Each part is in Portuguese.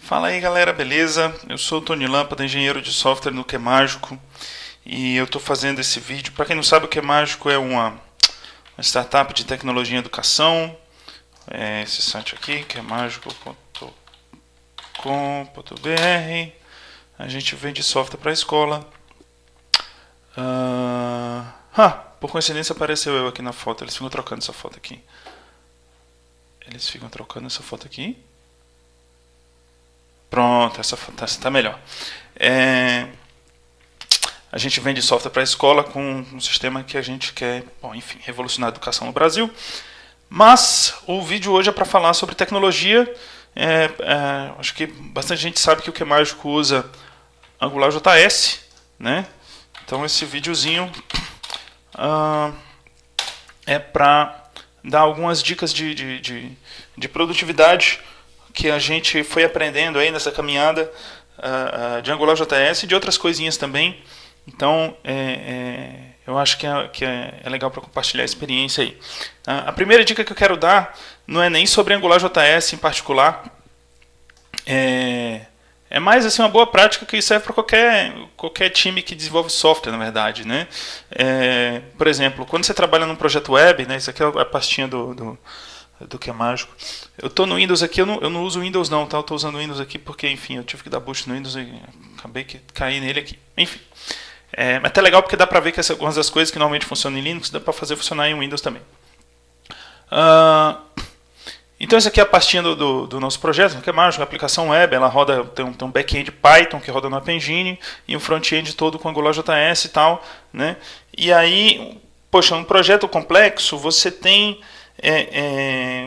Fala aí galera, beleza? Eu sou o Tony Lâmpada, engenheiro de software no QMágico e eu estou fazendo esse vídeo. Para quem não sabe, o QMágico é uma startup de tecnologia e educação. Esse site aqui, qmagico.com.br. A gente vende software para a escola. Por coincidência apareceu eu aqui na foto. Eles ficam trocando essa foto aqui. Pronto, essa está melhor. A gente vende software para a escola com um sistema que a gente quer, revolucionar a educação no Brasil. Mas o vídeo hoje é para falar sobre tecnologia. Acho que bastante gente sabe que o QMágico usa AngularJS, né? Então esse videozinho é para dar algumas dicas de produtividade que a gente foi aprendendo aí nessa caminhada de AngularJS e de outras coisinhas também. Então, eu acho que é legal para compartilhar a experiência aí. A primeira dica que eu quero dar não é nem sobre AngularJS em particular. É mais assim, uma boa prática que serve para qualquer time que desenvolve software, na verdade, né? Por exemplo, quando você trabalha num projeto web, né, isso aqui é a pastinha do QMágico. Eu estou no Windows aqui, eu não uso Windows não, tá? Eu estou usando o Windows aqui porque, enfim, eu tive que dar boost no Windows e acabei que caí nele aqui. Enfim, mas até legal porque dá para ver que algumas das coisas que normalmente funcionam em Linux dá para fazer funcionar em Windows também. Então essa aqui é a pastinha do nosso projeto, no QMágico, a aplicação web, ela roda, tem um back-end Python que roda no App Engine e um front-end todo com AngularJS e tal, né? E aí, poxa, um projeto complexo, você tem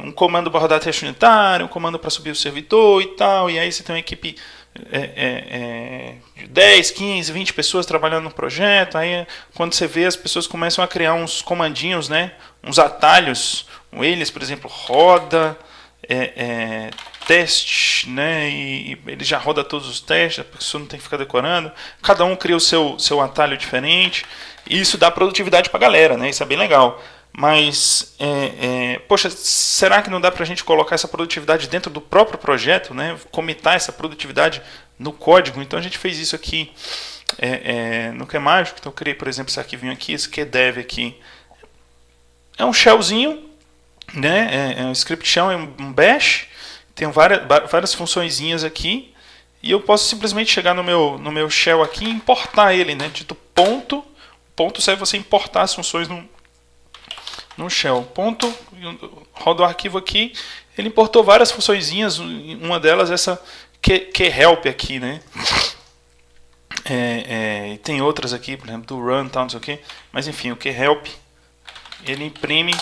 um comando para rodar teste unitário, um comando para subir o servidor e tal, e aí você tem uma equipe de 10, 15, 20 pessoas trabalhando no projeto. Aí quando você vê, as pessoas começam a criar uns comandinhos, né, uns atalhos. Eles, por exemplo, roda teste, né, e ele já roda todos os testes, a pessoa não tem que ficar decorando. Cada um cria o seu atalho diferente, e isso dá produtividade para a galera, né, isso é bem legal. Mas, poxa, será que não dá para a gente colocar essa produtividade dentro do próprio projeto, né? Comitar essa produtividade no código? Então a gente fez isso aqui no QMágico. Então eu criei, por exemplo, esse arquivinho aqui, esse QDev aqui. É um shellzinho, né? É um script shell, é um bash. Tem várias funçõezinhas aqui. E eu posso simplesmente chegar no meu shell aqui e importar ele, né? Dito ponto. Ponto serve você importar as funções no shell. Ponto, roda o arquivo aqui, ele importou várias funçõezinhas, uma delas essa QHelp aqui, né? Tem outras aqui, por exemplo, do run, tal, não sei o que, mas enfim, o QHelp, ele imprime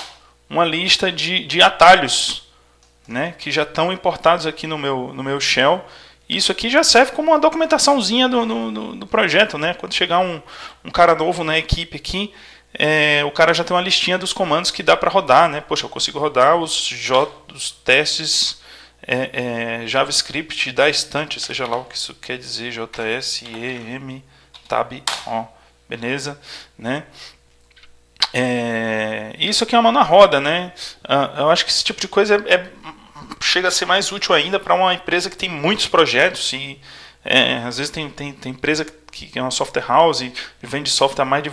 uma lista de atalhos, né, que já estão importados aqui no meu shell. Isso aqui já serve como uma documentaçãozinha do projeto, né? Quando chegar um cara novo na equipe aqui, o cara já tem uma listinha dos comandos que dá para rodar, né? Poxa, eu consigo rodar os testes JavaScript da estante, seja lá o que isso quer dizer, JSEM tab O, beleza, né? Isso aqui é uma mão na roda, né? Eu acho que esse tipo de coisa chega a ser mais útil ainda para uma empresa que tem muitos projetos e às vezes tem empresa que é uma software house e vende software há mais de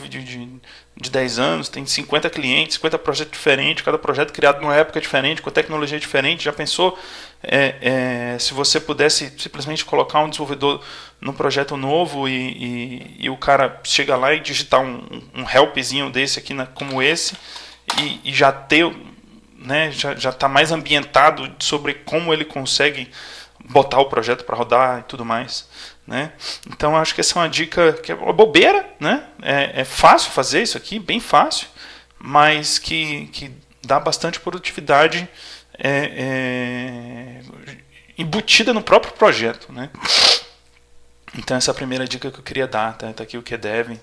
10 anos, tem 50 clientes, 50 projetos diferentes, cada projeto criado numa época diferente, com tecnologia diferente. Já pensou se você pudesse simplesmente colocar um desenvolvedor num projeto novo e o cara chega lá e digitar um helpzinho desse aqui, como esse, e já ter, né, já tá mais ambientado sobre como ele consegue botar o projeto para rodar e tudo mais, né? Então acho que essa é uma dica que é uma bobeira, né? É fácil fazer isso aqui, bem fácil, mas que dá bastante produtividade embutida no próprio projeto, né? Então essa é a primeira dica que eu queria dar, tá aqui o QDev,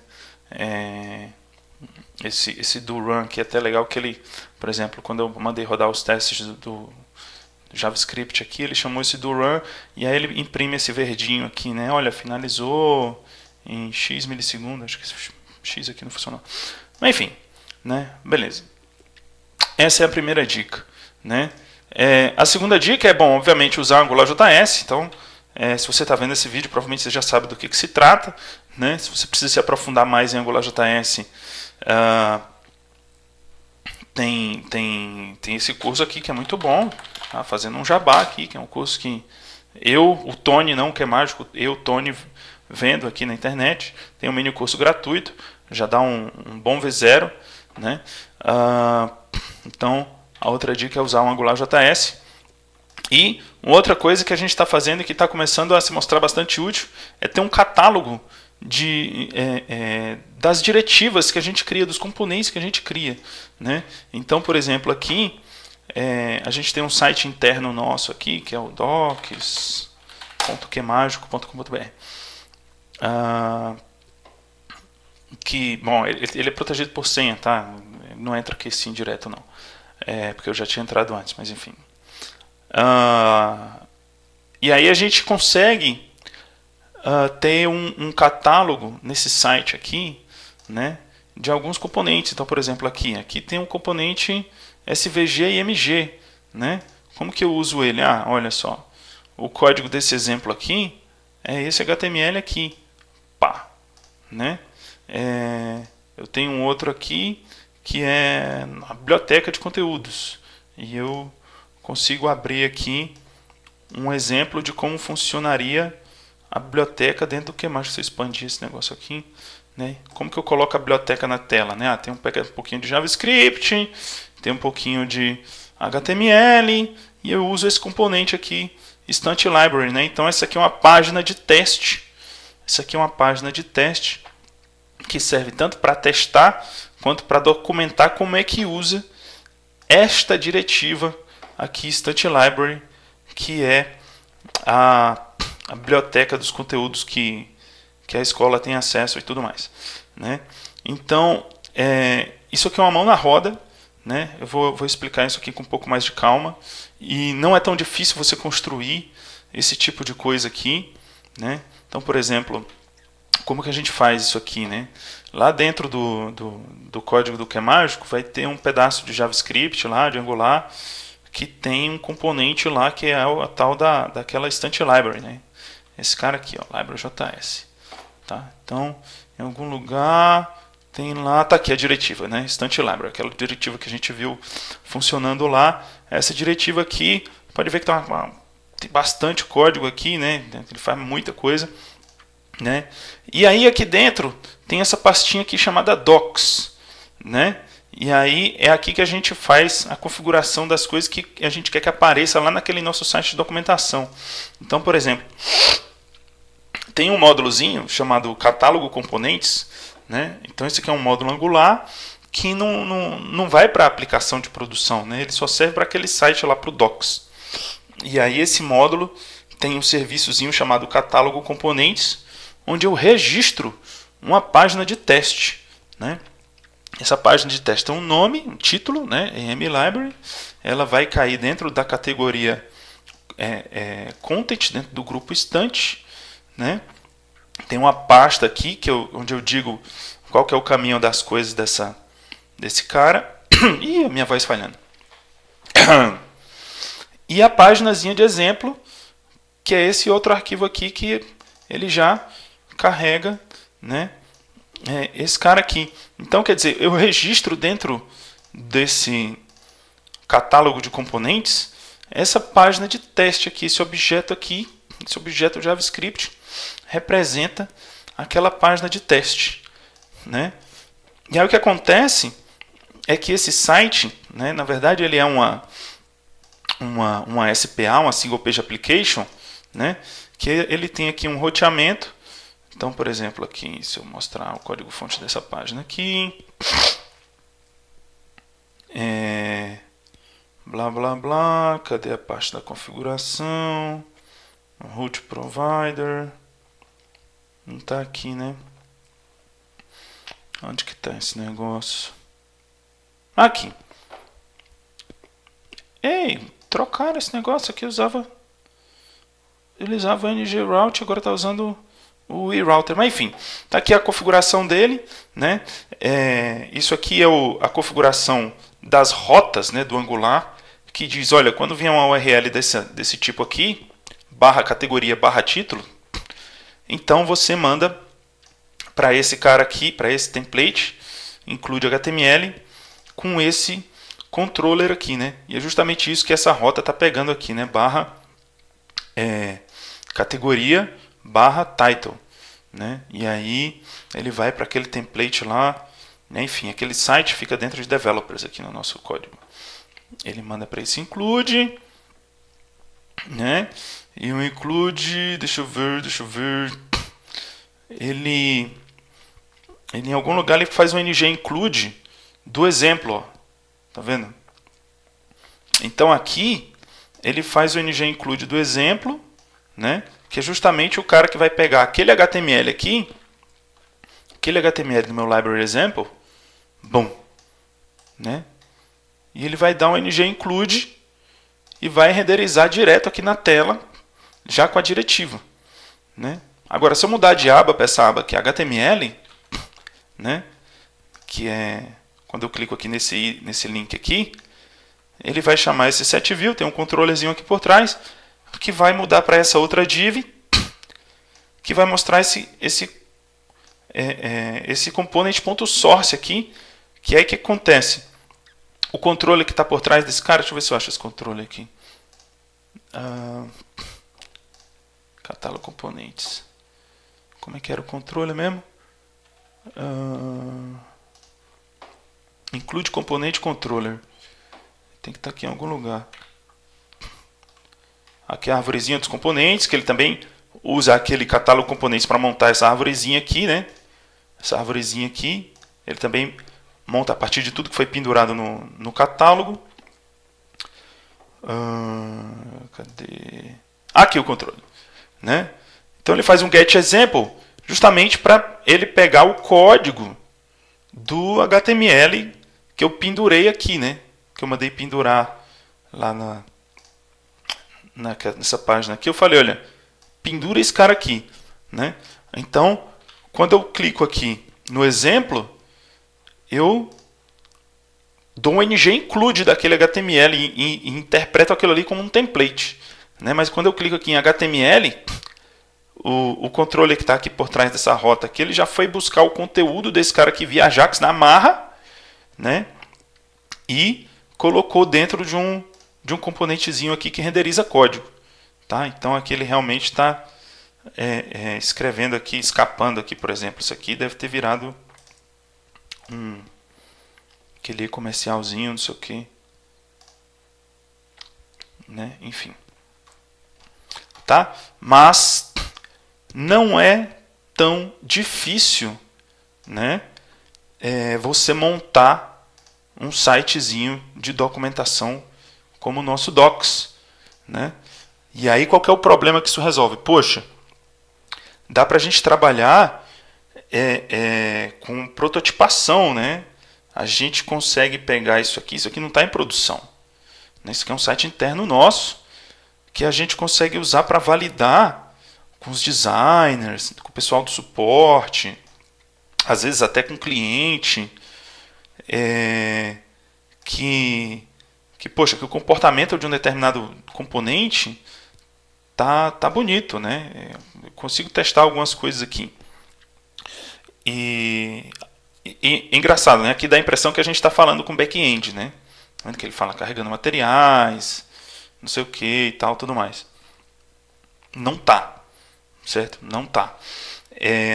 esse do run, que é até legal que ele, por exemplo, quando eu mandei rodar os testes do JavaScript aqui, ele chamou esse do run e aí ele imprime esse verdinho aqui, né? Olha, finalizou em X milissegundos, acho que esse X aqui não funcionou. Mas enfim, né? Beleza. Essa é a primeira dica, né? A segunda dica é, bom, obviamente usar AngularJS. Então, Se você está vendo esse vídeo, provavelmente você já sabe do que se trata, né? Se você precisa se aprofundar mais em AngularJS, tem esse curso aqui que é muito bom, tá? Fazendo um jabá aqui, que é um curso que o Tony, não o que é mágico, Tony, vendo aqui na internet. Tem um mini curso gratuito, já dá um bom V0, né? Então, a outra dica é usar o AngularJS. E uma outra coisa que a gente está fazendo e que está começando a se mostrar bastante útil é ter um catálogo das diretivas que a gente cria, dos componentes que a gente cria, né? Então, por exemplo, aqui a gente tem um site interno nosso aqui, que é o docs.qmagico.com.br. Bom, ele é protegido por senha, tá? Não entra aqui sim direto não, porque eu já tinha entrado antes, mas enfim. E aí a gente consegue ter um catálogo nesse site aqui, né, de alguns componentes. Então, por exemplo, aqui tem um componente SVG e MG, né? Como que eu uso ele? Olha só, o código desse exemplo aqui é esse HTML aqui, pá, né? Eu tenho um outro aqui que é a biblioteca de conteúdos, e eu consigo abrir aqui um exemplo de como funcionaria a biblioteca dentro do QMagico. Se eu expandir esse negócio aqui, né? Como que eu coloco a biblioteca na tela, né? Tem um pouquinho de JavaScript, tem um pouquinho de HTML, e eu uso esse componente aqui, Instant Library, né? Então essa aqui é uma página de teste. Essa aqui é uma página de teste que serve tanto para testar quanto para documentar como é que usa esta diretiva aqui, Instant Library, que é a biblioteca dos conteúdos que a escola tem acesso e tudo mais, né? Então, isso aqui é uma mão na roda, né? Eu vou explicar isso aqui com um pouco mais de calma, e não é tão difícil você construir esse tipo de coisa aqui, né? Então, por exemplo, como que a gente faz isso aqui, né? Lá dentro do código do QMagico vai ter um pedaço de JavaScript lá, de Angular, que tem um componente lá que é a tal daquela Instant Library, né? Esse cara aqui, ó, library.js, tá? Então, em algum lugar tem lá, tá aqui a diretiva, né? Instant Library, aquela diretiva que a gente viu funcionando lá. Essa diretiva aqui, pode ver que tem bastante código aqui, né? Ele faz muita coisa, né? E aí aqui dentro tem essa pastinha aqui chamada docs, né? E aí é aqui que a gente faz a configuração das coisas que a gente quer que apareça lá naquele nosso site de documentação. Então, por exemplo, tem um módulozinho chamado catálogo componentes, né? Então esse aqui é um módulo Angular que não vai para a aplicação de produção, né? Ele só serve para aquele site lá, para o docs. E aí esse módulo tem um serviçozinho chamado catálogo componentes, onde eu registro uma página de teste, né? Essa página de teste tem um nome, um título, né? EM Library. Ela vai cair dentro da categoria Content, dentro do grupo Estante, né? Tem uma pasta aqui onde eu digo qual que é o caminho das coisas desse cara. Ih, a minha voz falhando. E a páginazinha de exemplo, que é esse outro arquivo aqui que ele já carrega, né? Esse cara aqui. Então, quer dizer, eu registro dentro desse catálogo de componentes essa página de teste aqui, esse objeto JavaScript representa aquela página de teste, né? E aí o que acontece é que esse site, né, na verdade ele é uma SPA, uma Single Page Application, né, que ele tem aqui um roteamento. Então, por exemplo, aqui, se eu mostrar o código-fonte dessa página aqui, blá, blá, blá, cadê a parte da configuração? Root Provider, não está aqui, né? Onde que está esse negócio? Aqui. Ei, trocaram esse negócio aqui, ele usava o NGRoute, agora está usando o eRouter, mas enfim, tá aqui a configuração dele, né? Isso aqui é a configuração das rotas, né, do Angular, que diz, olha, quando vier uma URL desse tipo aqui, barra categoria barra título, então você manda para esse cara aqui, para esse template, include HTML com esse controller aqui, né? E é justamente isso que essa rota está pegando aqui, né? Barra categoria barra title, né? E aí ele vai para aquele template lá, né? Enfim, aquele site fica dentro de developers aqui no nosso código. Ele manda para esse include, né? E o include, deixa eu ver, ele em algum lugar ele faz um ng include do exemplo, ó. Tá vendo? Então aqui ele faz o ng include do exemplo, né? Que é justamente o cara que vai pegar aquele HTML aqui, aquele HTML do meu library example, bom, né? E ele vai dar um ng include e vai renderizar direto aqui na tela, já com a diretiva, né? Agora, se eu mudar de aba para essa aba que é HTML, né? Que é quando eu clico aqui nesse link aqui, ele vai chamar esse setView, tem um controlezinho aqui por trás, que vai mudar para essa outra div, que vai mostrar esse component.source aqui, que é aí que acontece. O controle que está por trás desse cara, deixa eu ver se eu acho esse controle aqui. Catálogo componentes. Como é que era o controle mesmo? Include componente controller. Tem que estar aqui em algum lugar. Aqui é a arvorezinha dos componentes, que ele também usa aquele catálogo componentes para montar essa arvorezinha aqui, né? Essa arvorezinha aqui. Ele também monta a partir de tudo que foi pendurado no catálogo. Cadê? Aqui o controle, né? Então ele faz um get example justamente para ele pegar o código do HTML que eu pendurei aqui, né? Que eu mandei pendurar lá nessa página aqui. Eu falei, olha, pendura esse cara aqui, né? Então, quando eu clico aqui no exemplo, eu dou um ng include daquele HTML e interpreto aquilo ali como um template, né? Mas quando eu clico aqui em HTML, o controle que está aqui por trás dessa rota aqui, ele já foi buscar o conteúdo desse cara aqui via Ajax na marra, né? E colocou dentro de um componentezinho aqui que renderiza código, tá? Então aqui ele realmente está escrevendo aqui, escapando aqui, por exemplo, isso aqui deve ter virado aquele comercialzinho, não sei o que, né? Enfim, tá? Mas não é tão difícil, né? Você montar um sitezinho de documentação como o nosso Docs, né? E aí qual que é o problema que isso resolve? Poxa, dá para a gente trabalhar com prototipação, né? A gente consegue pegar isso aqui não está em produção, né? Isso aqui é um site interno nosso que a gente consegue usar para validar com os designers, com o pessoal do suporte, às vezes até com o cliente, poxa, que o comportamento de um determinado componente tá bonito, né? Eu consigo testar algumas coisas aqui. E engraçado, né? Aqui dá a impressão que a gente está falando com back-end, né? Vendo que ele fala carregando materiais, não sei o que e tal, tudo mais. Não tá, certo? Não tá.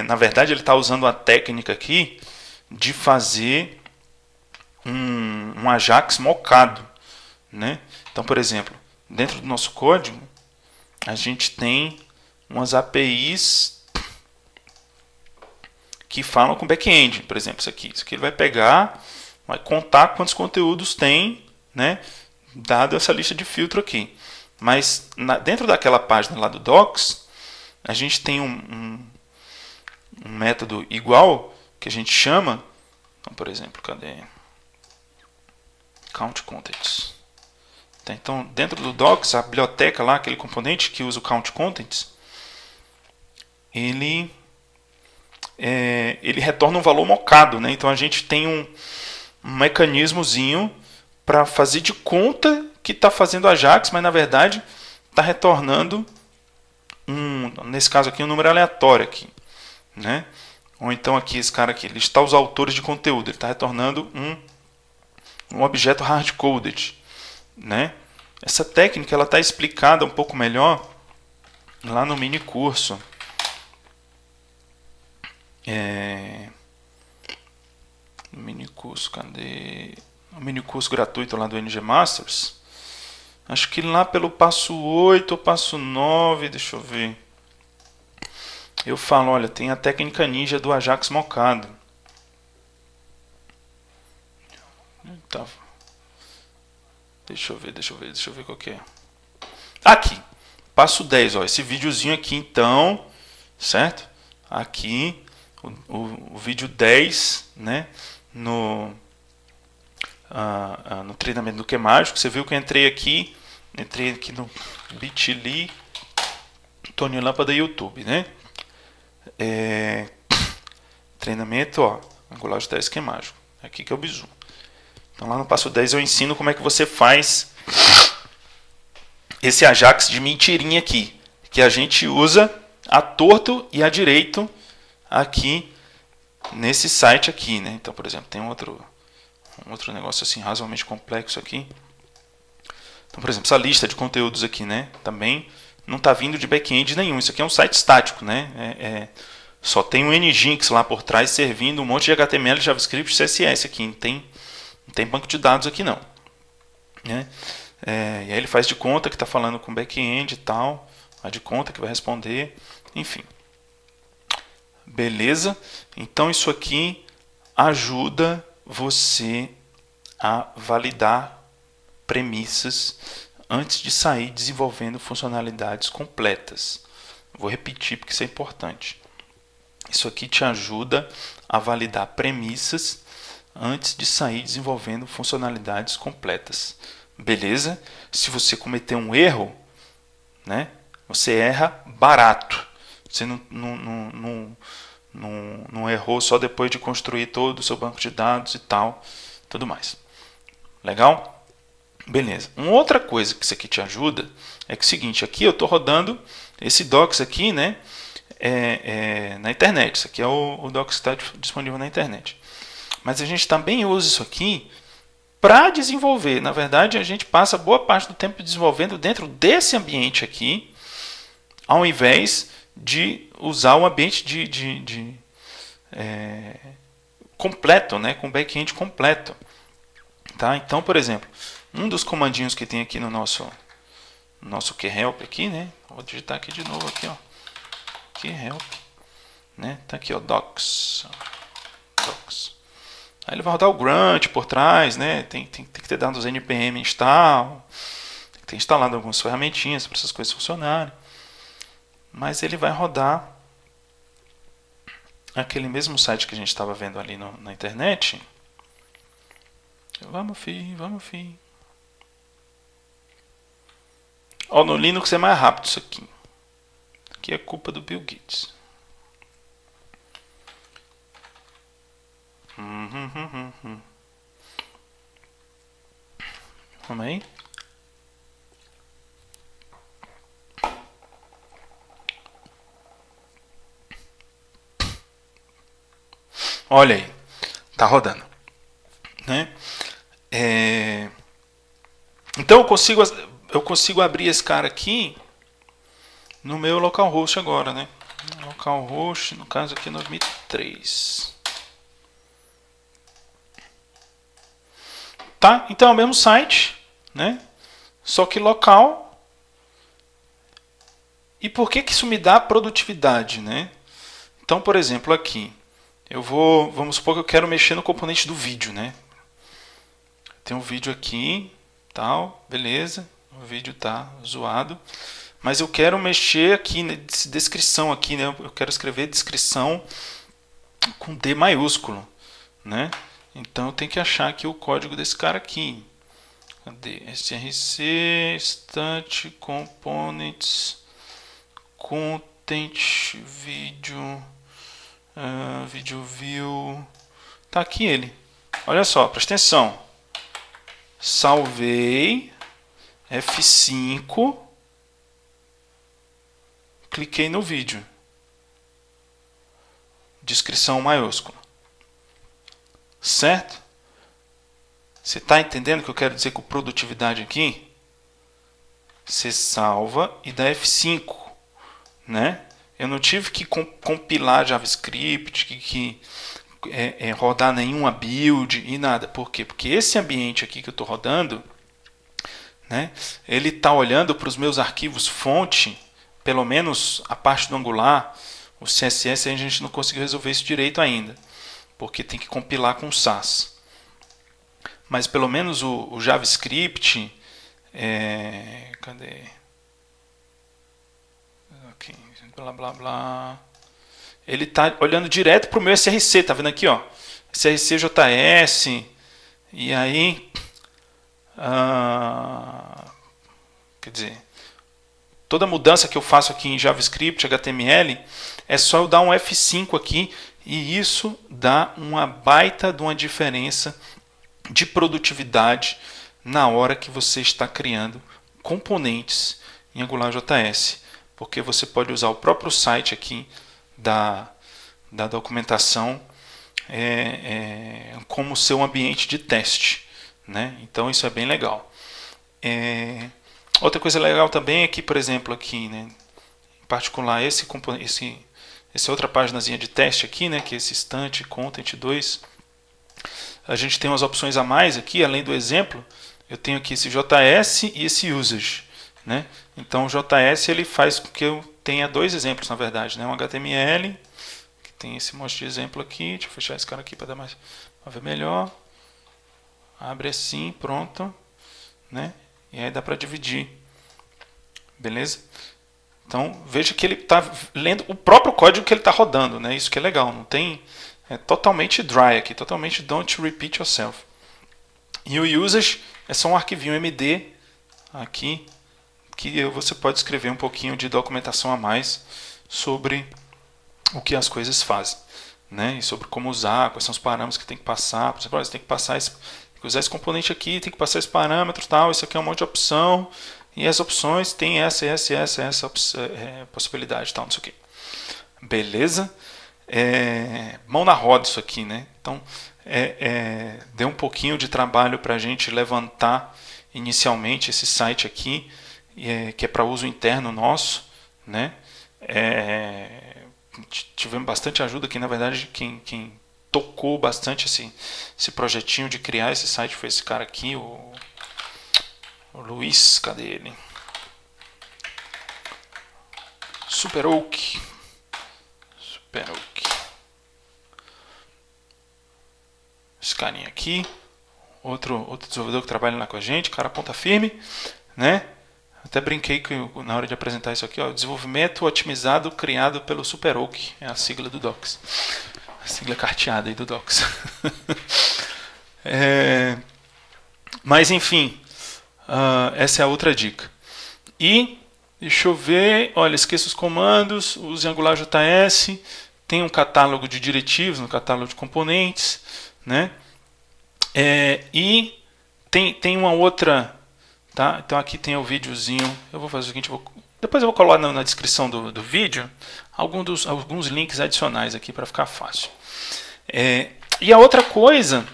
Na verdade, ele está usando a técnica aqui de fazer um Ajax mocado, né? Então, por exemplo, dentro do nosso código, a gente tem umas APIs que falam com back-end. Por exemplo, isso aqui ele vai pegar, vai contar quantos conteúdos tem, né? Dado essa lista de filtro aqui. Mas dentro daquela página lá do Docs, a gente tem um método igual que a gente chama, então, por exemplo, cadê? Count Contents. Então, dentro do Docs, a biblioteca lá, aquele componente que usa o Count Contents, ele retorna um valor mocado, né? Então a gente tem um mecanismozinho para fazer de conta que está fazendo Ajax, mas na verdade está retornando nesse caso aqui, um número aleatório aqui, né? Ou então aqui, esse cara aqui, listar os autores de conteúdo. Ele está retornando um objeto hard-coded, né? Essa técnica ela está explicada um pouco melhor lá no mini curso. No mini curso, cadê? O mini curso gratuito lá do NG Masters. Acho que lá pelo passo 8 ou passo 9, deixa eu ver. Eu falo, olha, tem a técnica ninja do Ajax mocado. Tá. Deixa eu ver qual que é. Aqui, passo 10, ó, esse videozinho aqui então, certo? Aqui, o vídeo 10, né? No treinamento do que mágico, você viu que eu entrei aqui no bit.ly, Tony Lâmpada YouTube, né? Treinamento, ó, Angular de 10 que mágico. Aqui que é o bizu. Então lá no passo 10 eu ensino como é que você faz esse Ajax de mentirinha aqui, que a gente usa a torto e a direito aqui nesse site aqui, né? Então, por exemplo, tem um outro negócio assim razoavelmente complexo aqui. Então, por exemplo, essa lista de conteúdos aqui, né? Também não está vindo de back-end nenhum. Isso aqui é um site estático, né? Só tem um Nginx lá por trás servindo um monte de HTML, JavaScript, CSS aqui. Não tem banco de dados aqui não, né? E aí ele faz de conta que está falando com back-end e tal, faz de conta que vai responder, enfim. Beleza? Então isso aqui ajuda você a validar premissas antes de sair desenvolvendo funcionalidades completas. Vou repetir porque isso é importante. Isso aqui te ajuda a validar premissas antes de sair desenvolvendo funcionalidades completas. Beleza? Se você cometer um erro, né, você erra barato. Você não errou só depois de construir todo o seu banco de dados e tal, tudo mais. Legal? Beleza. Uma outra coisa que isso aqui te ajuda é que o seguinte, aqui eu estou rodando esse docs aqui, né, na internet. Isso aqui é o docs que está disponível na internet. Mas a gente também usa isso aqui para desenvolver. Na verdade, a gente passa boa parte do tempo desenvolvendo dentro desse ambiente aqui, ao invés de usar o ambiente completo, né, com back-end completo. Tá? Então, por exemplo, um dos comandinhos que tem aqui no nosso keyhelp aqui, né? Vou digitar aqui de novo aqui, ó. Keyhelp, né? Tá aqui, ó, docs. Aí ele vai rodar o grunt por trás, né? Tem que ter dado os npm install, tem que ter instalado algumas ferramentinhas para essas coisas funcionarem. Mas ele vai rodar aquele mesmo site que a gente estava vendo ali na internet. Vamos, fi. Ó, no Linux é mais rápido isso aqui. Aqui é culpa do Bill Gates. Vamos aí. Olha aí, tá rodando, né? Então eu consigo abrir esse cara aqui no meu localhost agora, né? Localhost, no caso aqui 9003. Tá? Então é o mesmo site, né? Só que local. E por que isso me dá produtividade, né? Então, por exemplo, aqui vamos supor que eu quero mexer no componente do vídeo, né? Tem um vídeo aqui, tal, beleza. O vídeo tá zoado, mas eu quero mexer aqui na descrição aqui, né? Eu quero escrever descrição com D maiúsculo, né? Então eu tenho que achar aqui o código desse cara aqui. Cadê? src stat components content video video view. Tá aqui ele. Olha só, presta atenção. Salvei, F5, cliquei no vídeo. Descrição maiúscula. Certo? Você está entendendo o que eu quero dizer com produtividade aqui? Você salva e dá F5, né? Eu não tive que compilar JavaScript, que rodar nenhuma build e nada. Por quê? Porque esse ambiente aqui que eu estou rodando, né, ele está olhando para os meus arquivos fonte, pelo menos a parte do Angular, o CSS a gente não conseguiu resolver isso direito ainda, porque tem que compilar com o Sass. Mas pelo menos o JavaScript, cadê? Aqui, blá blá blá. Ele está olhando direto para o meu SRC, tá vendo aqui, ó? SRC JS, e aí, quer dizer, toda mudança que eu faço aqui em JavaScript, HTML, é só eu dar um F5 aqui, e isso dá uma baita de uma diferença de produtividade na hora que você está criando componentes em AngularJS, porque você pode usar o próprio site aqui da documentação como seu ambiente de teste, né? Então isso é bem legal. Outra coisa legal também é que, por exemplo, aqui, né, em particular essa outra páginazinha de teste aqui, né, que é esse instante content 2, a gente tem umas opções a mais aqui, além do exemplo, eu tenho aqui esse JS e esse usage, né? Então o JS ele faz com que eu tenha dois exemplos, na verdade, né? Um HTML, que tem esse monte de exemplo aqui, deixa eu fechar esse cara aqui para dar mais, para ver melhor. Abre assim, pronto, né? E aí dá para dividir, beleza? Então veja que ele está lendo o próprio código que ele está rodando, né? Isso que é legal, não tem, é totalmente dry aqui, totalmente don't repeat yourself. E o usage é só um arquivinho MD aqui, que você pode escrever um pouquinho de documentação a mais sobre o que as coisas fazem, né? E sobre como usar, quais são os parâmetros que tem que passar. Por exemplo, você tem que passar tem que usar esse componente aqui, tem que passar esse parâmetro, tal. Isso aqui é um monte de opção, e as opções tem essa possibilidade, tal, não sei o que. Beleza? Mão na roda isso aqui, né? Então deu um pouquinho de trabalho para a gente levantar inicialmente esse site aqui, que é para uso interno nosso, né? Tivemos bastante ajuda aqui, na verdade quem tocou bastante esse projetinho de criar esse site foi esse cara aqui, o Luiz, cadê ele? SuperOak. Esse carinha aqui, outro desenvolvedor que trabalha lá com a gente, cara ponta firme, né? Até brinquei na hora de apresentar isso aqui, ó, desenvolvimento otimizado criado pelo SuperOak, é a sigla do Docs, a sigla carteada aí do Docs. Mas enfim, essa é a outra dica. E deixa eu ver, olha, esqueça os comandos, use AngularJS, tem um catálogo de diretivos, um catálogo de componentes, né? E tem uma outra, tá? Então aqui tem o videozinho. Eu vou fazer o seguinte, depois eu vou colar na descrição do vídeo alguns links adicionais aqui para ficar fácil. E a outra coisa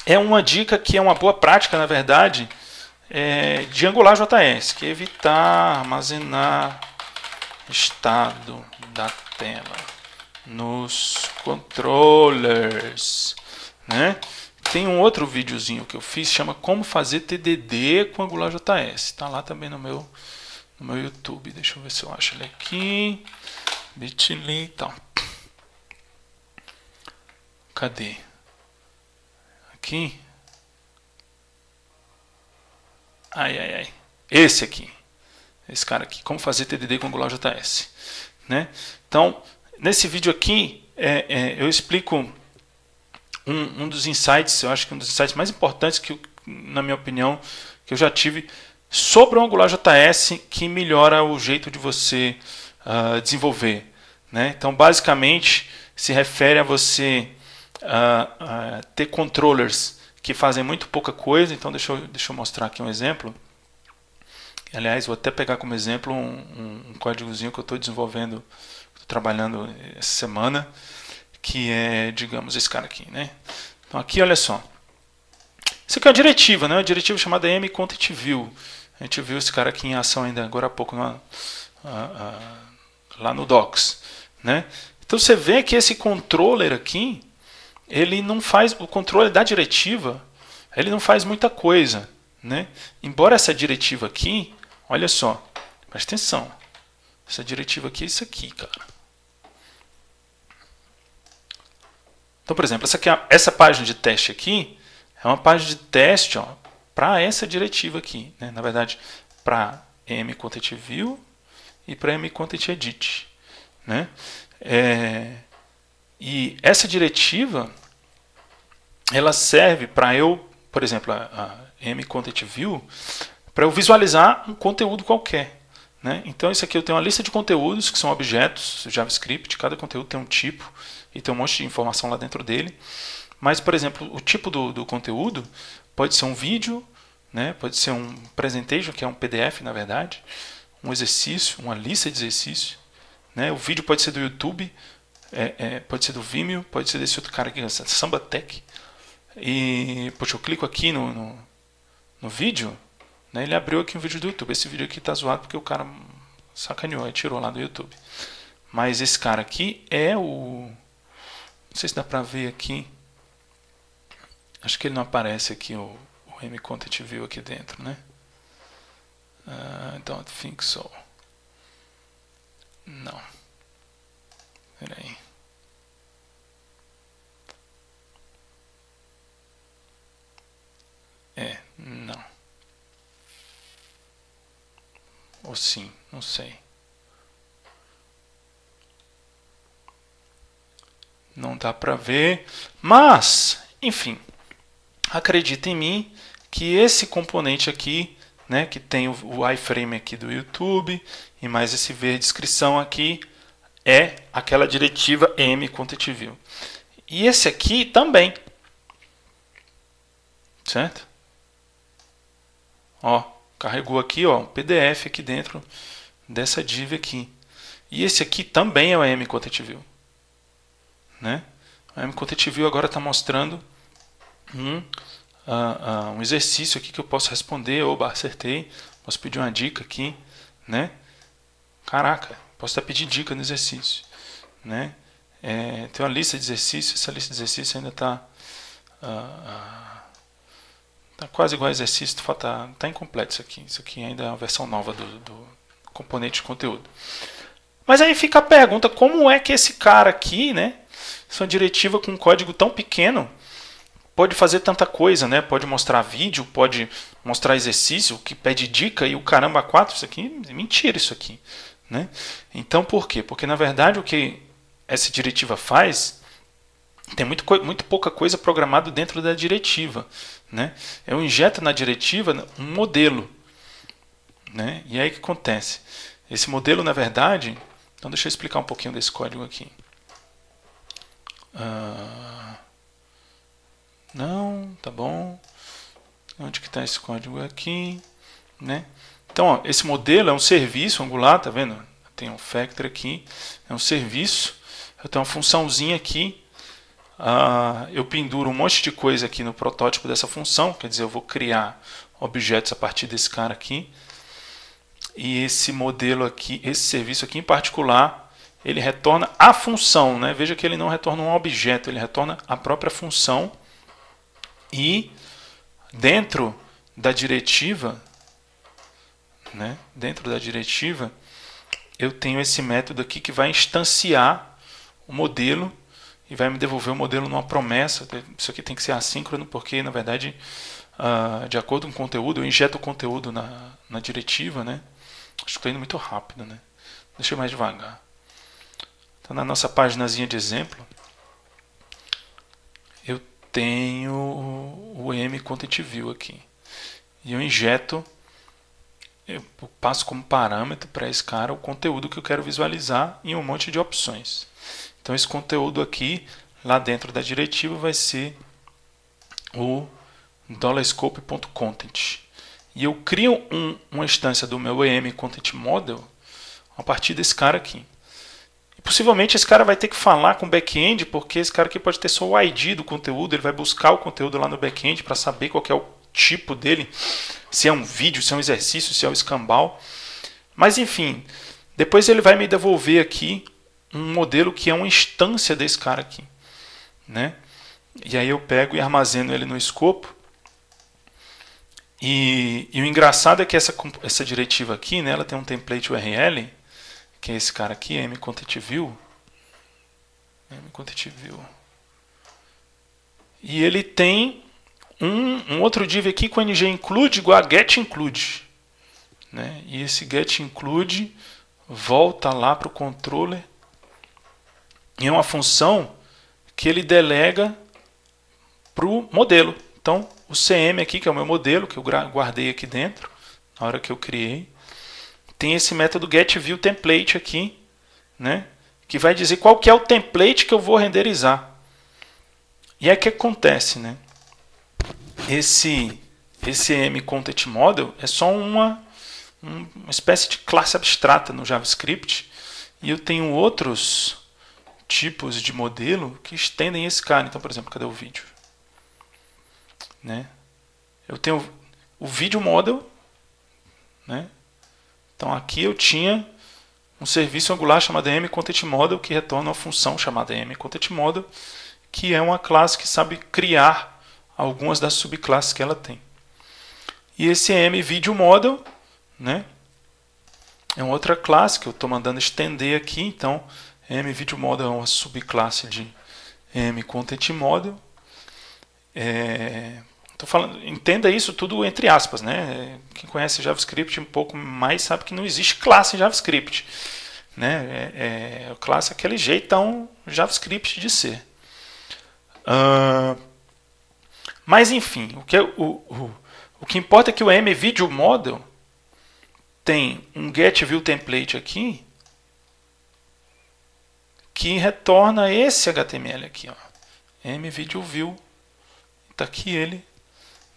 é uma dica que é uma boa prática, na verdade, de AngularJS, que é evitar armazenar estado da tela nos controllers, né? Tem um outro videozinho que eu fiz, chama Como Fazer TDD com AngularJS. Está lá também no meu YouTube. Deixa eu ver se eu acho ele aqui. Bit.ly e tal. Cadê? Aqui. Ai. Esse aqui. Esse cara aqui. Como fazer TDD com AngularJS. Né? Então, nesse vídeo aqui, eu explico um dos insights, eu acho que um dos insights mais importantes que, na minha opinião, que eu já tive sobre o AngularJS, que melhora o jeito de você desenvolver, né? Então, basicamente, se refere a você ter controllers que fazem muito pouca coisa. Então, deixa eu mostrar aqui um exemplo. Aliás, vou até pegar como exemplo um códigozinho que eu estou desenvolvendo, estou trabalhando essa semana, que é, digamos, esse cara aqui, né? Então aqui, olha só. Isso aqui é uma diretiva, né? Uma diretiva chamada mContentView. A gente viu esse cara aqui em ação ainda agora há pouco lá no Docs, né? Então você vê que esse controller aqui, ele não faz, o controle da diretiva, ele não faz muita coisa, né? Embora essa diretiva aqui, olha só, presta atenção, essa diretiva aqui é isso aqui, cara. Então, por exemplo, essa página de teste aqui é uma página de teste para essa diretiva aqui, né? Na verdade, para mContentView e para mContentEdit, né? E essa diretiva, ela serve para eu, por exemplo, a mContentView, para eu visualizar um conteúdo qualquer, né? Então isso aqui eu tenho uma lista de conteúdos que são objetos JavaScript, cada conteúdo tem um tipo e tem um monte de informação lá dentro dele. Mas, por exemplo, o tipo do conteúdo pode ser um vídeo, né? Pode ser um presentation, que é um PDF, na verdade, um exercício, uma lista de exercícios, né? O vídeo pode ser do YouTube, pode ser do Vimeo, pode ser desse outro cara aqui, Sambatech. E, poxa, eu clico aqui no vídeo, né? Ele abriu aqui um vídeo do YouTube. Esse vídeo aqui tá zoado porque o cara sacaneou e tirou lá do YouTube. Mas esse cara aqui é o... Não sei se dá pra ver aqui. Acho que ele não aparece aqui, o mContentView aqui dentro, né? Don't think so. Não. Peraí. Não. Ou sim, não sei. Não dá pra ver, mas, enfim, acredita em mim que esse componente aqui, né, que tem o iframe aqui do YouTube e mais esse ver descrição aqui, é aquela diretiva mContentView. E esse aqui também, certo? Ó, carregou aqui, ó, um PDF aqui dentro dessa div aqui. E esse aqui também é o mContentView, né? O mContentView agora está mostrando um exercício aqui que eu posso responder. Oba, acertei. Posso pedir uma dica aqui, né? Caraca, posso até pedir dica no exercício, né? Tem uma lista de exercícios. Essa lista de exercícios ainda está tá quase igual ao exercício. Tá incompleto isso aqui. Isso aqui ainda é uma versão nova do componente de conteúdo. Mas aí fica a pergunta, como é que esse cara aqui, né? Essa diretiva com um código tão pequeno pode fazer tanta coisa, né? Pode mostrar vídeo, pode mostrar exercício, que pede dica e o caramba 4, isso aqui é mentira isso aqui, né? Então por quê? Porque na verdade o que essa diretiva faz, tem muito pouca coisa programada dentro da diretiva, né? Eu injeto na diretiva um modelo, né? E aí o que acontece? Esse modelo, na verdade, então deixa eu explicar um pouquinho desse código aqui. Não, tá bom. Onde que está esse código aqui, né? Então, ó, esse modelo é um serviço Angular, tá vendo? Tem um factor aqui, é um serviço. Eu tenho uma funçãozinha aqui. Eu penduro um monte de coisa aqui no protótipo dessa função, quer dizer, eu vou criar objetos a partir desse cara aqui. E esse modelo aqui, esse serviço aqui em particular, ele retorna a função, né? Veja que ele não retorna um objeto, ele retorna a própria função. E dentro da diretiva, né? Dentro da diretiva, eu tenho esse método aqui que vai instanciar o modelo e vai me devolver o modelo numa promessa. Isso aqui tem que ser assíncrono, porque na verdade, de acordo com o conteúdo, eu injeto o conteúdo na diretiva, né? Acho que estou indo muito rápido, né? Deixa eu ir mais devagar. Então, na nossa paginazinha de exemplo, eu tenho o mContentView aqui. E eu injeto, eu passo como parâmetro para esse cara o conteúdo que eu quero visualizar em um monte de opções. Então, esse conteúdo aqui, lá dentro da diretiva, vai ser o $scope.content. e eu crio uma instância do meu EM Content Model a partir desse cara aqui. E possivelmente esse cara vai ter que falar com o back-end, porque esse cara aqui pode ter só o ID do conteúdo, ele vai buscar o conteúdo lá no back-end para saber qual que é o tipo dele, se é um vídeo, se é um exercício, se é um escambau. Mas enfim, depois ele vai me devolver aqui um modelo que é uma instância desse cara aqui, né? E aí eu pego e armazeno ele no escopo. E o engraçado é que essa diretiva aqui, né, ela tem um template URL, que é esse cara aqui, mContentView. E ele tem um outro div aqui com ngInclude igual a getInclude, né? E esse getInclude volta lá para o controller e é uma função que ele delega para o modelo. Então, o CM aqui, que é o meu modelo, que eu guardei aqui dentro, na hora que eu criei, tem esse método getViewTemplate aqui, né, que vai dizer qual que é o template que eu vou renderizar. E aí o que acontece, né? Esse mContentModel é só uma espécie de classe abstrata no JavaScript, e eu tenho outros tipos de modelo que estendem esse cara. Então, por exemplo, cadê o vídeo? Né? Eu tenho o Video Model, né? Então aqui eu tinha um serviço Angular chamado mContentModel que retorna uma função chamada mContentModel, que é uma classe que sabe criar algumas das subclasses que ela tem. E esse mVideoModel, né, é uma outra classe que eu estou mandando estender aqui. Então mVideoModel é uma subclasse de mContentModel. Entenda isso tudo entre aspas, né? Quem conhece JavaScript um pouco mais sabe que não existe classe em JavaScript, né? Classe é aquele jeitão JavaScript de ser. Mas enfim, o que importa é que o mVideoModel tem um getViewTemplate aqui que retorna esse HTML aqui, ó, mVideoView. Está aqui ele,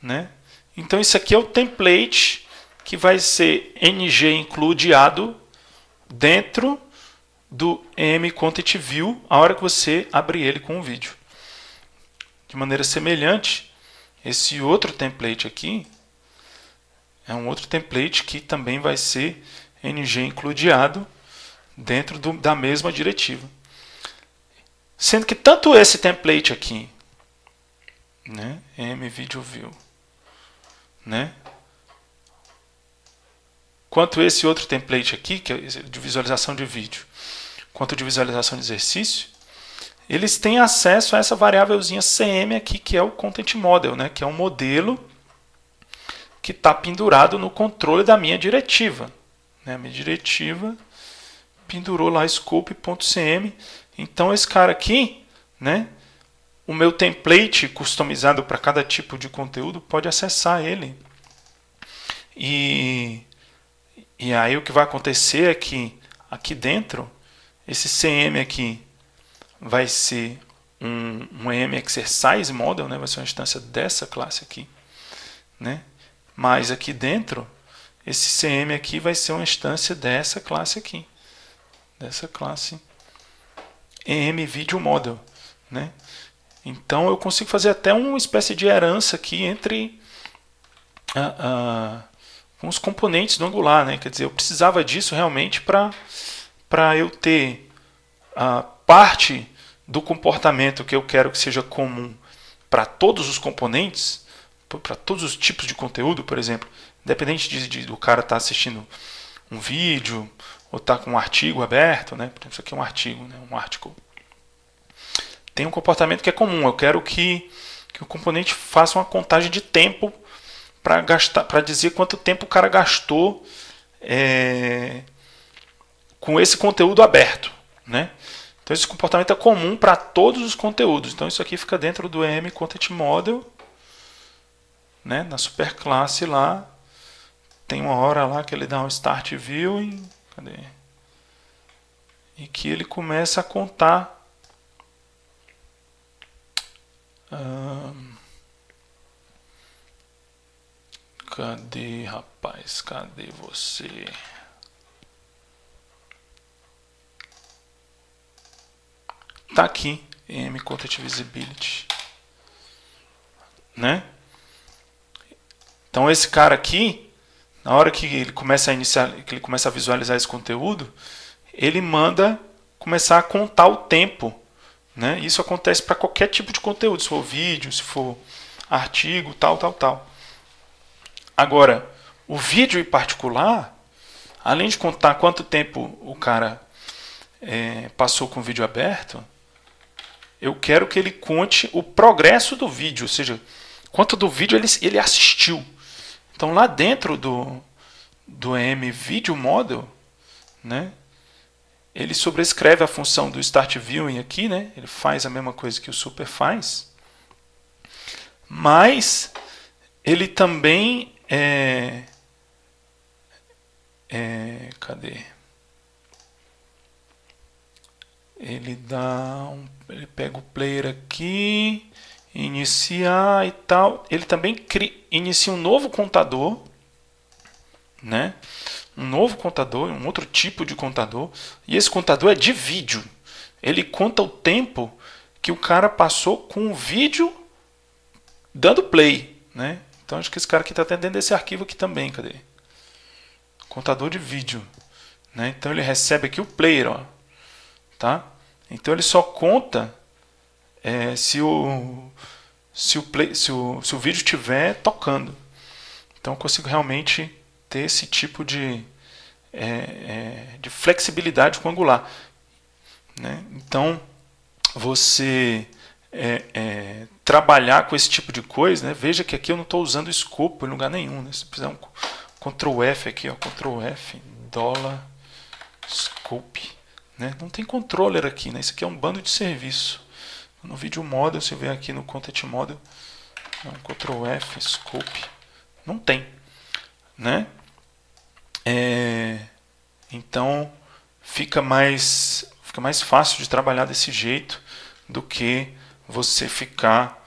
né? Então isso aqui é o template que vai ser ngIncludeado dentro do mContentView a hora que você abrir ele com o vídeo. De maneira semelhante, esse outro template aqui é um outro template que também vai ser ngIncludeado dentro da mesma diretiva. Sendo que tanto esse template aqui, né, mVideoView, né, quanto esse outro template aqui, que é de visualização de vídeo, quanto de visualização de exercício, eles têm acesso a essa variávelzinha CM aqui, que é o Content Model, né, que é um modelo que está pendurado no controle da minha diretiva, né, a minha diretiva pendurou lá scope.cm. Então esse cara aqui, né, o meu template customizado para cada tipo de conteúdo pode acessar ele. E aí o que vai acontecer é que aqui dentro, esse CM aqui vai ser um mExercise Model, né? Vai ser uma instância dessa classe aqui, né? Mas aqui dentro, esse CM aqui vai ser uma instância dessa classe aqui, dessa classe mVideoModel, né? Então eu consigo fazer até uma espécie de herança aqui entre com os componentes do Angular, né? Quer dizer, eu precisava disso realmente para eu ter a parte do comportamento que eu quero que seja comum para todos os componentes, para todos os tipos de conteúdo, por exemplo, independente do cara estar assistindo um vídeo ou estar com um artigo aberto, né? Isso aqui é um artigo, né? Um article. Tem um comportamento que é comum. Eu quero que o componente faça uma contagem de tempo para dizer quanto tempo o cara gastou com esse conteúdo aberto, né? Então esse comportamento é comum para todos os conteúdos. Então isso aqui fica dentro do mContentModel, né? Na superclasse lá tem uma hora lá que ele dá um start viewing, cadê? E que ele começa a contar Cadê, rapaz? Cadê você? Tá aqui, M Content Visibility, né? Então esse cara aqui, na hora que ele começa a iniciar, que ele começa a visualizar esse conteúdo, ele manda começar a contar o tempo, né? Isso acontece para qualquer tipo de conteúdo, se for vídeo, se for artigo, tal. Agora, o vídeo em particular, além de contar quanto tempo o cara passou com o vídeo aberto, eu quero que ele conte o progresso do vídeo, ou seja, quanto do vídeo ele assistiu. Então lá dentro do M Video Model, né, ele sobrescreve a função do Start Viewing aqui, né, ele faz a mesma coisa que o Super faz, mas ele também cadê? Ele ele pega o player aqui, iniciar e tal. Ele também inicia um novo contador, né? Um novo contador, um outro tipo de contador. E esse contador é de vídeo. Ele conta o tempo que o cara passou com o vídeo dando play, né? Então acho que esse cara aqui está atendendo esse arquivo aqui também. Cadê? Contador de vídeo, né? Então ele recebe aqui o player, ó, tá? Então ele só conta se o vídeo estiver tocando. Então eu consigo realmente ter esse tipo de flexibilidade com o Angular, né? Então você trabalhar com esse tipo de coisa, né? Veja que aqui eu não estou usando escopo em lugar nenhum, né? Se fizer um Ctrl F aqui, ó, Ctrl F, $scope, né? Não tem controller aqui, né? Isso aqui é um bando de serviço. No Video Model, você vê aqui no Content Model, Ctrl F, Scope, não tem, né? Então fica mais fácil de trabalhar desse jeito do que você ficar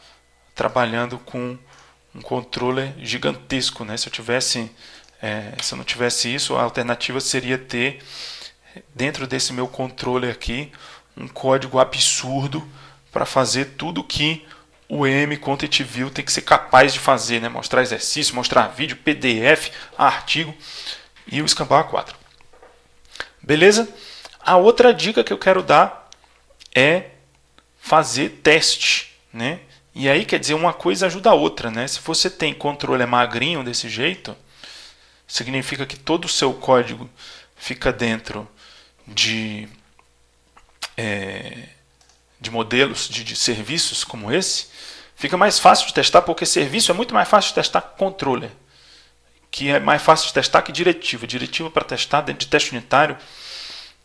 trabalhando com um controller gigantesco, né? Se eu não tivesse isso, a alternativa seria ter dentro desse meu controller aqui um código absurdo para fazer tudo que o M Content View tem que ser capaz de fazer, né? Mostrar exercício, mostrar vídeo, PDF, artigo e o Scamba 4. Beleza? A outra dica que eu quero dar é fazer teste, né? E aí, quer dizer, uma coisa ajuda a outra, né? Se você tem controle magrinho desse jeito, significa que todo o seu código fica dentro de modelos, de serviços como esse. Fica mais fácil de testar, porque serviço é muito mais fácil de testar que controller, que é mais fácil de testar que diretiva. Diretiva para testar dentro de teste unitário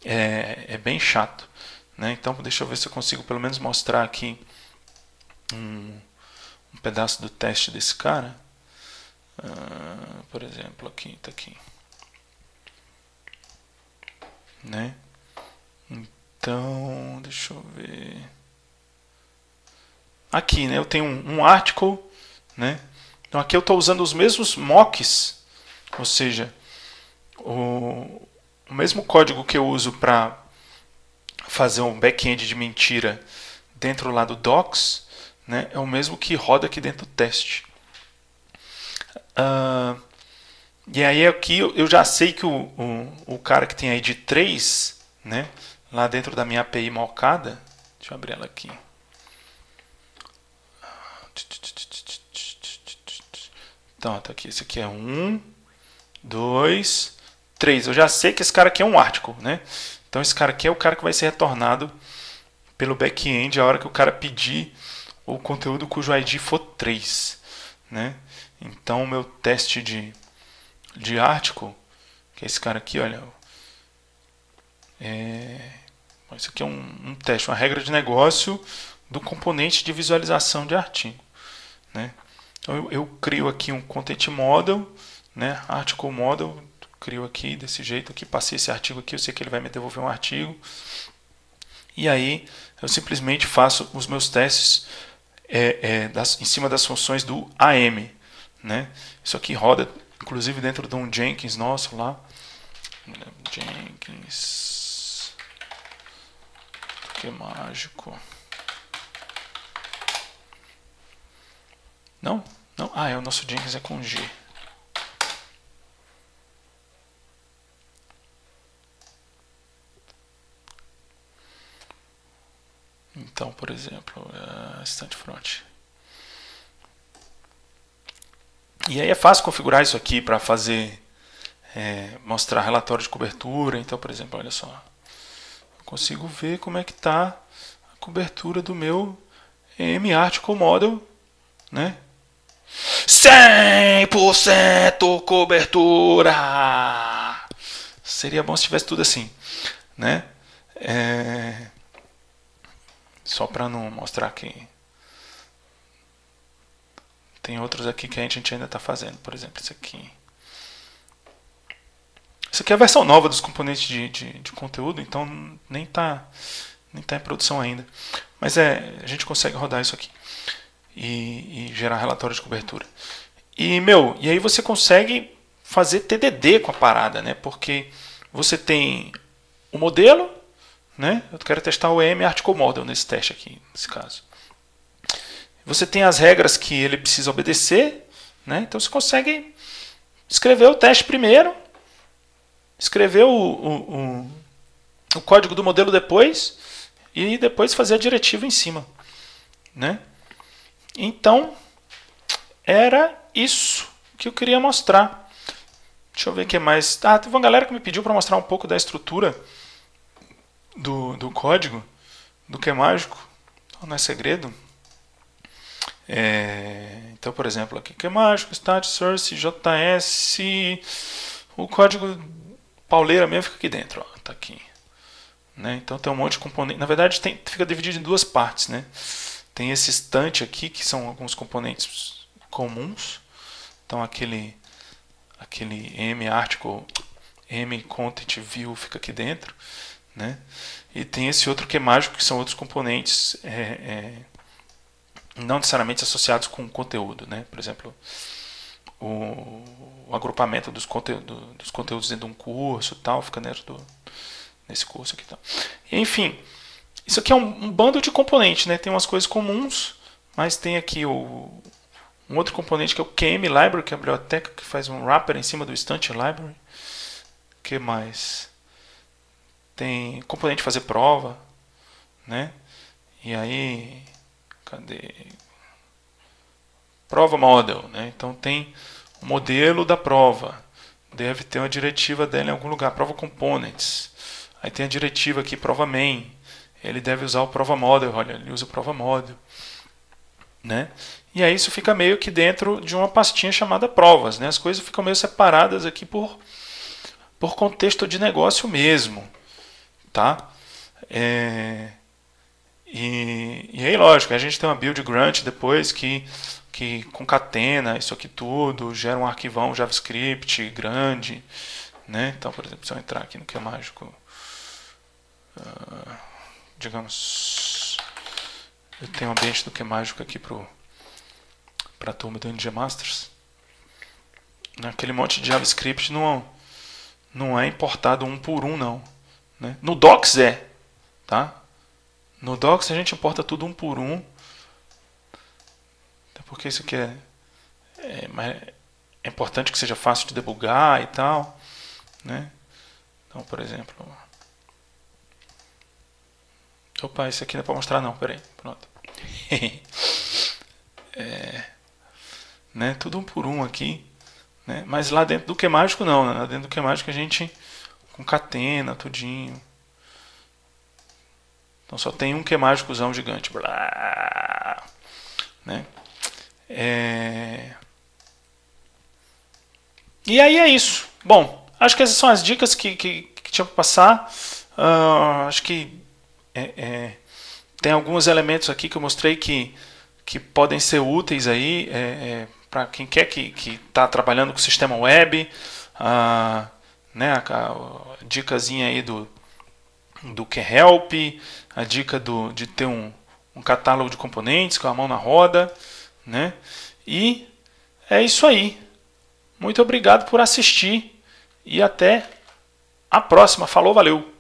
é bem chato, né? Então deixa eu ver se eu consigo pelo menos mostrar aqui um pedaço do teste desse cara. Por exemplo, aqui, tá aqui, né? Então, deixa eu ver. Aqui, né, eu tenho um article, né? Então aqui eu estou usando os mesmos mocks, ou seja, o mesmo código que eu uso para fazer um back-end de mentira dentro lá do docs, né, é o mesmo que roda aqui dentro do teste. E aí aqui eu já sei que o cara que tem a ID 3, né, lá dentro da minha API mocada, deixa eu abrir ela aqui. Então, tá aqui, esse aqui é 1, 2, 3. Eu já sei que esse cara aqui é um article, né? Então esse cara aqui é o cara que vai ser retornado pelo back-end a hora que o cara pedir o conteúdo cujo ID for 3, né? Então o meu teste de article, que é esse cara aqui, olha, isso aqui é um teste, uma regra de negócio do componente de visualização de artigo, né? Então eu crio aqui um content model, né? Article model, crio aqui desse jeito, aqui passei esse artigo aqui, eu sei que ele vai me devolver um artigo, e aí eu simplesmente faço os meus testes em cima das funções do AM, né? Isso aqui roda, inclusive, dentro de um Jenkins nosso lá. Jenkins. Que mágico. Não? Não? Ah, o nosso Jenkins é com G. Então, por exemplo, Instant Front. E aí é fácil configurar isso aqui para fazer, mostrar relatório de cobertura. Então, por exemplo, olha só, eu consigo ver como é que está a cobertura do meu M-Article Model, né? 100% cobertura! Seria bom se tivesse tudo assim, né? Só para não mostrar que tem outros aqui que a gente ainda está fazendo. Por exemplo, esse aqui. Isso aqui é a versão nova dos componentes de conteúdo, então nem tá em produção ainda. Mas a gente consegue rodar isso aqui e gerar relatório de cobertura. E aí você consegue fazer TDD com a parada, né? Porque você tem o modelo, né? Eu quero testar o M-Article Model nesse teste aqui, nesse caso. Você tem as regras que ele precisa obedecer, né? Então você consegue escrever o teste primeiro, escrever o código do modelo depois e depois fazer a diretiva em cima, né? Então, era isso que eu queria mostrar. Deixa eu ver o que mais. Teve uma galera que me pediu para mostrar um pouco da estrutura do código, do que é mágico. Não é segredo. Então, por exemplo, aqui que é mágico, stat, source, JS, o código pauleira mesmo fica aqui dentro, ó, tá aqui, né? Então tem um monte de componentes. Na verdade, fica dividido em duas partes, né? Tem esse estante aqui que são alguns componentes comuns. Então aquele M-Article, M-Content View fica aqui dentro, né? E tem esse outro que é mágico, que são outros componentes não necessariamente associados com conteúdo, né? Por exemplo, o agrupamento dos conteúdos dentro de um curso, tal, fica dentro nesse curso aqui, tal. Enfim, isso aqui é um bando de componentes, né? Tem umas coisas comuns, mas tem aqui um outro componente que é o QM Library, que é a biblioteca que faz um wrapper em cima do Instant Library. O que mais? Tem componente fazer prova, né? E aí, cadê? Prova model, né? Então tem o modelo da prova. Deve ter uma diretiva dela em algum lugar. Prova components. Aí tem a diretiva aqui, prova main. Ele deve usar o prova model. Olha, ele usa o prova model, né? E aí isso fica meio que dentro de uma pastinha chamada provas, né? As coisas ficam meio separadas aqui por contexto de negócio mesmo, tá? E aí, lógico, a gente tem uma build grunt depois que concatena isso aqui tudo, gera um arquivão JavaScript grande, né? Então, por exemplo, se eu entrar aqui no que é mágico, digamos, eu tenho um ambiente do que é mágico aqui para a turma do NG Masters. Aquele monte de JavaScript não é importado um por um, não, né? No Docs tá? No Docs a gente importa tudo um por um, porque isso aqui é importante que seja fácil de debugar e tal, né? Então, por exemplo, opa, isso aqui não é para mostrar não, peraí, pronto. Né? Tudo um por um aqui, né? Mas lá dentro do que é mágico não, né? Lá dentro do que é mágico a gente concatena tudinho. Então só tem um que é mágicozão gigante, blá, né? E aí é isso. Bom, acho que essas são as dicas que tinha para passar. Acho que tem alguns elementos aqui que eu mostrei que podem ser úteis aí para quem quer que está trabalhando com o sistema web. Né, a dicasinha aí do QHelp, a dica de ter um catálogo de componentes com a mão na roda, né? E é isso aí. Muito obrigado por assistir e até a próxima. Falou, valeu!